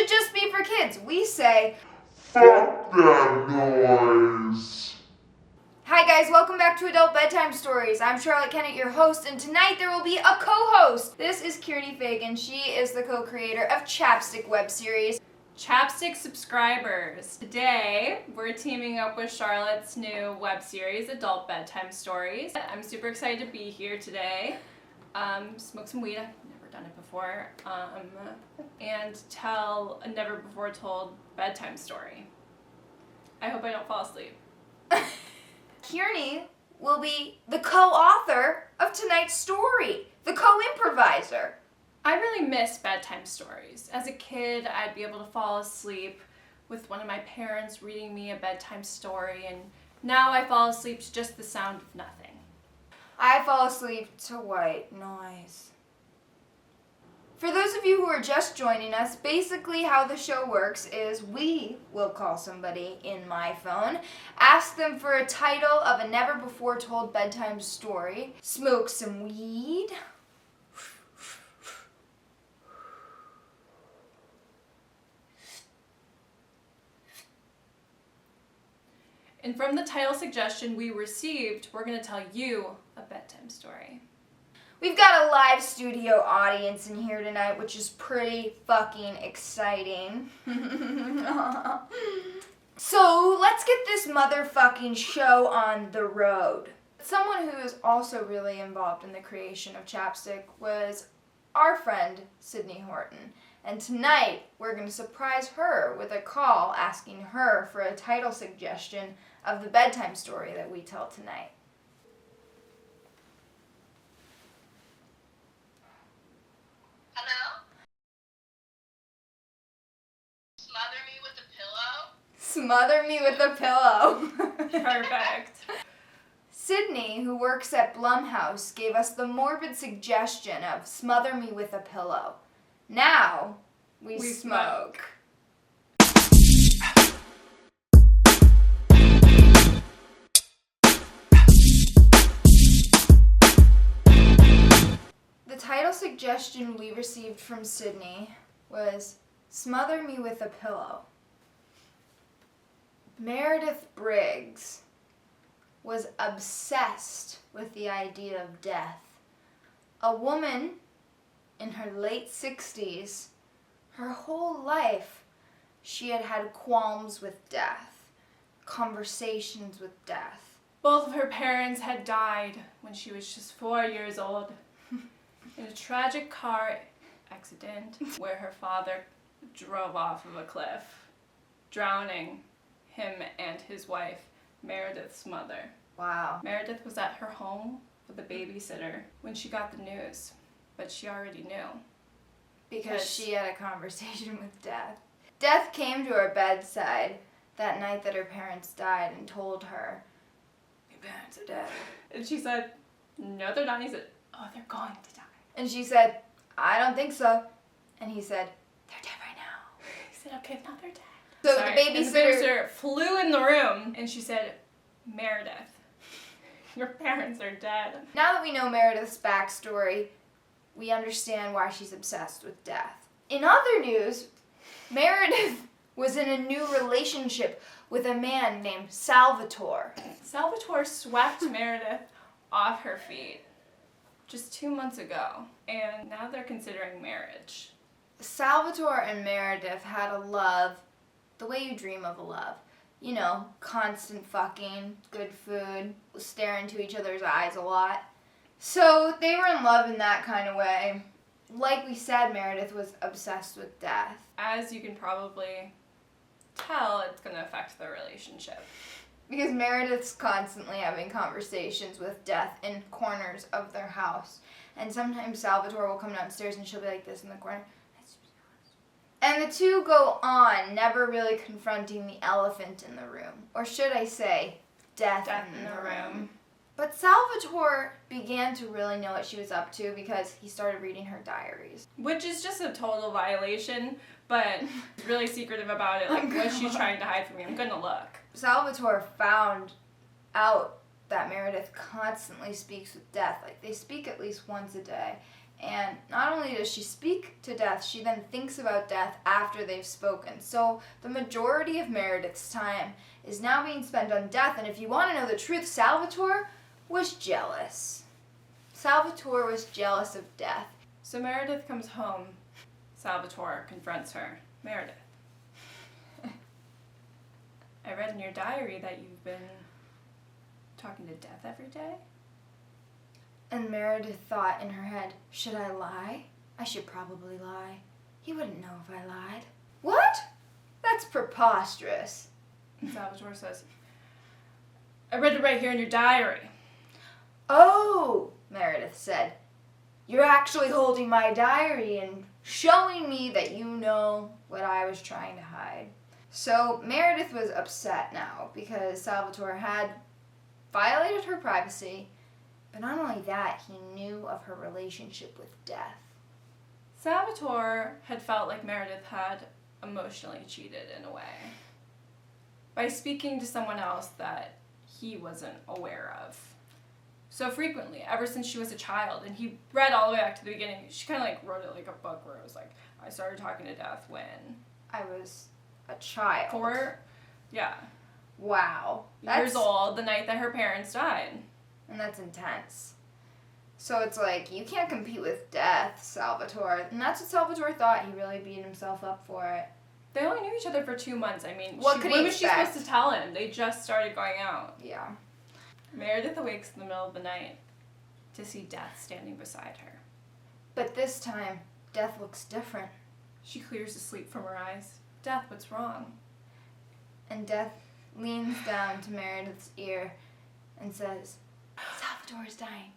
should just be for kids. We say, fuck that noise. Hi guys, welcome back to Adult Bedtime Stories. I'm Charlotte Kennett, your host, and tonight there will be a co-host. This is Kearney Fagan. She is the co-creator of Chapstick web series. Chapstick subscribers. Today, we're teaming up with Charlotte's new web series, Adult Bedtime Stories. I'm super excited to be here today. Smoke some weed, I've never done it before, and tell a never before told bedtime story. I hope I don't fall asleep. Kearney will be the co-author of tonight's story, the co-improviser. I really miss bedtime stories. As a kid, I'd be able to fall asleep with one of my parents reading me a bedtime story, and now I fall asleep to just the sound of nothing. I fall asleep to white noise. For those of you who are just joining us, basically how the show works is we will call somebody in my phone, ask them for a title of a never before told bedtime story, smoke some weed, And from the title suggestion we received, we're going to tell you a bedtime story. We've got a live studio audience in here tonight, which is pretty fucking exciting. So let's get this motherfucking show on the road. Someone who is also really involved in the creation of Chapstick was our friend, Sydney Horton. And tonight, we're going to surprise her with a call asking her for a title suggestion of the bedtime story that we tell tonight. Hello? Smother me with a pillow? Smother me with a pillow. Perfect. Sydney, who works at Blumhouse, gave us the morbid suggestion of smother me with a pillow. Now, we smoke. The title suggestion we received from Sydney was Smother Me with a Pillow. Meredith Briggs was obsessed with the idea of death. A woman in her late 60s, her whole life, she had had qualms with death, conversations with death. Both of her parents had died when she was just 4 years old in a tragic car accident where her father drove off of a cliff, drowning him and his wife, Meredith's mother. Wow. Meredith was at her home with a babysitter when she got the news, but she already knew. Because she had a conversation with death. Death came to her bedside that night that her parents died and told her, your parents are dead. And she said, no, they're not. And he said, oh, they're going to die. And she said, I don't think so. And he said, they're dead right now. He said, okay, now they're dead. So Sorry. the And the babysitter flew in the room and she said, Meredith, your parents are dead. Now that we know Meredith's backstory, we understand why she's obsessed with death. In other news, Meredith was in a new relationship with a man named Salvatore. Salvatore swept Meredith off her feet just 2 months ago, and now they're considering marriage. Salvatore and Meredith had a love, the way you dream of a love. You know, constant fucking, good food, stare into each other's eyes a lot. So they were in love in that kind of way. Like we said, Meredith was obsessed with death. As you can probably tell, it's going to affect their relationship. Because Meredith's constantly having conversations with death in corners of their house. And sometimes Salvatore will come downstairs and she'll be like this in the corner. And the two go on, never really confronting the elephant in the room. Or should I say, death in the room. But Salvatore began to really know what she was up to because he started reading her diaries. Which is just a total violation, but really secretive about it. Like, what's she trying to hide from me? I'm gonna look. Salvatore found out that Meredith constantly speaks with death. Like, they speak at least once a day. And not only does she speak to death, she then thinks about death after they've spoken. So the majority of Meredith's time is now being spent on death. And if you want to know the truth, Salvatore was jealous. Salvatore was jealous of death. So Meredith comes home. Salvatore confronts her. Meredith, I read in your diary that you've been talking to death every day. And Meredith thought in her head, should I lie? I should probably lie. He wouldn't know if I lied. What? That's preposterous. And Salvatore says, I read it right here in your diary. Oh, Meredith said, you're actually holding my diary and showing me that you know what I was trying to hide. So Meredith was upset now because Salvatore had violated her privacy, but not only that, he knew of her relationship with death. Salvatore had felt like Meredith had emotionally cheated in a way by speaking to someone else that he wasn't aware of so frequently ever since she was a child. And he read all the way back to the beginning. She kind of like wrote it like a book where it was like, I started talking to death when I was a child. 4, yeah, Wow. years old, the night that her parents died. And that's intense. So it's like, you can't compete with death, Salvatore. And that's what Salvatore thought. He really beat himself up for it. They only knew each other for 2 months. I mean, What could he when was she expect? supposed to tell him? They just started going out. Yeah. Meredith awakes in the middle of the night to see Death standing beside her. But this time, death looks different. She clears the sleep from her eyes. Death, what's wrong? And death leans down to Meredith's ear and says, Salvatore's dying.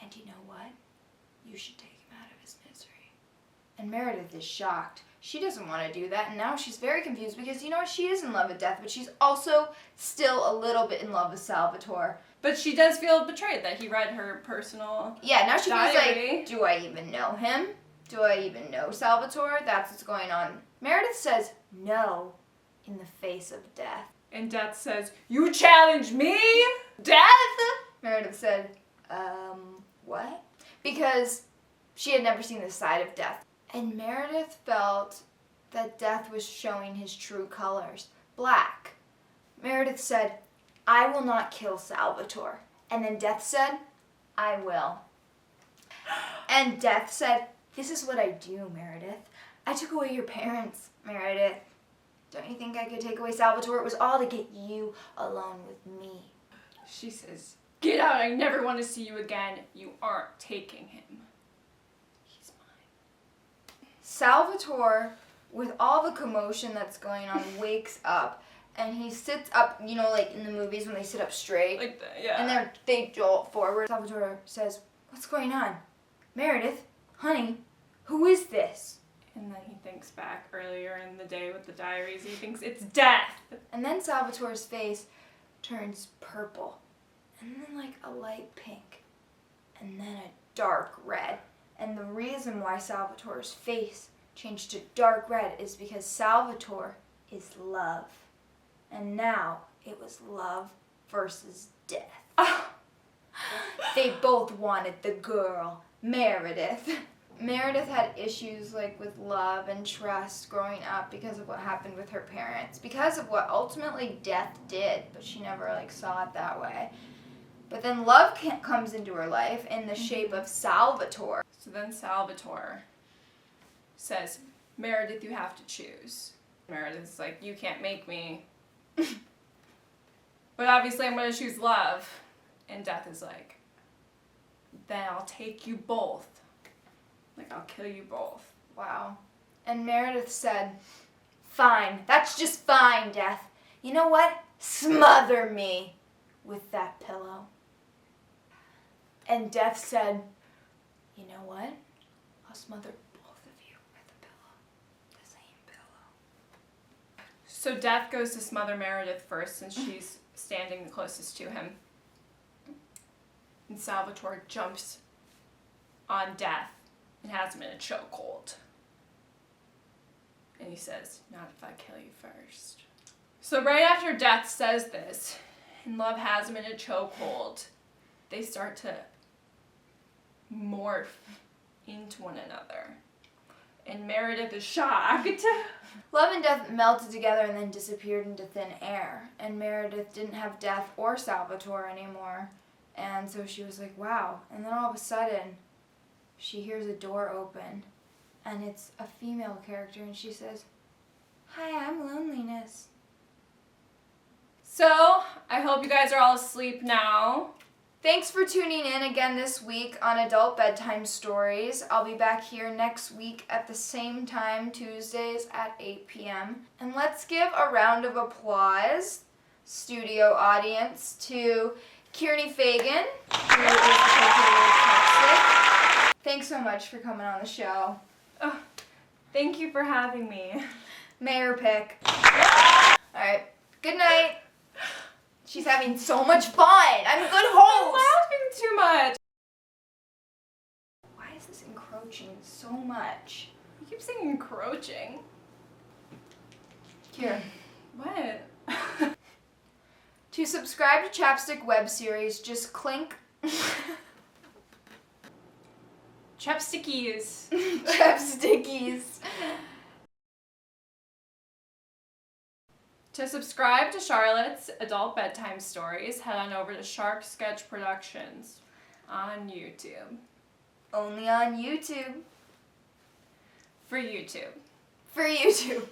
And you know what? You should take him out of his misery. And Meredith is shocked. She doesn't want to do that, and now she's very confused because, you know what, she is in love with death, but she's also still a little bit in love with Salvatore. But she does feel betrayed that he read her personal Yeah, now she feels diary. like, do I even know him? Do I even know Salvatore? That's what's going on. Meredith says no in the face of death. And Death says, you challenge me? Death? Meredith said, what? Because she had never seen this side of death. And Meredith felt that death was showing his true colors, black. Meredith said, I will not kill Salvatore. And then Death said, I will. And Death said, this is what I do, Meredith. I took away your parents, Meredith. Don't you think I could take away Salvatore? It was all to get you alone with me. She says, get out, I never want to see you again. You aren't taking him. He's mine. Salvatore, with all the commotion that's going on, wakes up and he sits up, you know, like in the movies when they sit up straight. Like, yeah. And they jolt forward. Salvatore says, what's going on? Meredith, honey, who is this? And then he thinks back earlier in the day with the diaries. He thinks it's Death. And then Salvatore's face turns purple. And then like a light pink. And then a dark red. And the reason why Salvatore's face changed to dark red is because Salvatore is love. And now it was love versus death. They both wanted the girl, Meredith. Meredith had issues like with love and trust growing up because of what happened with her parents, because of what ultimately death did, but she never like saw it that way. But then love comes into her life in the shape of Salvatore. So then Salvatore says, Meredith, you have to choose. Meredith's like, you can't make me. But obviously I'm going to choose love. And Death is like, then I'll take you both. Like, I'll kill you both. Wow. And Meredith said, fine, that's just fine, Death. You know what? Smother me with that pillow. And Death said, you know what? I'll smother both of you with a pillow. The same pillow. So Death goes to smother Meredith first since she's standing the closest to him. And Salvatore jumps on Death and has him in a chokehold. And he says, not if I kill you first. So right after Death says this, and Love has him in a chokehold, they start to morph into one another. And Meredith is shocked. Love and Death melted together and then disappeared into thin air. And Meredith didn't have Death or Salvatore anymore. And so she was like, wow. And then all of a sudden, she hears a door open. And it's a female character. And she says, hi, I'm Loneliness. So, I hope you guys are all asleep now. Thanks for tuning in again this week on Adult Bedtime Stories. I'll be back here next week at the same time, Tuesdays at 8 p.m. And let's give a round of applause, studio audience, to Kearney Fagan, who is the co-creator of Toxic. Thanks so much for coming on the show. Oh, thank you for having me. Mayor Pick. Alright, good night. She's having so much fun. I'm a good I'm host. laughing too much. Why is this encroaching so much? You keep saying encroaching. Here. What? To subscribe to Chapstick web series, just clink Chapstickies. Chapstickies. To subscribe to Charlotte's Adult Bedtime Stories, head on over to Shark Sketch Productions on YouTube. Only on YouTube. For YouTube. For YouTube.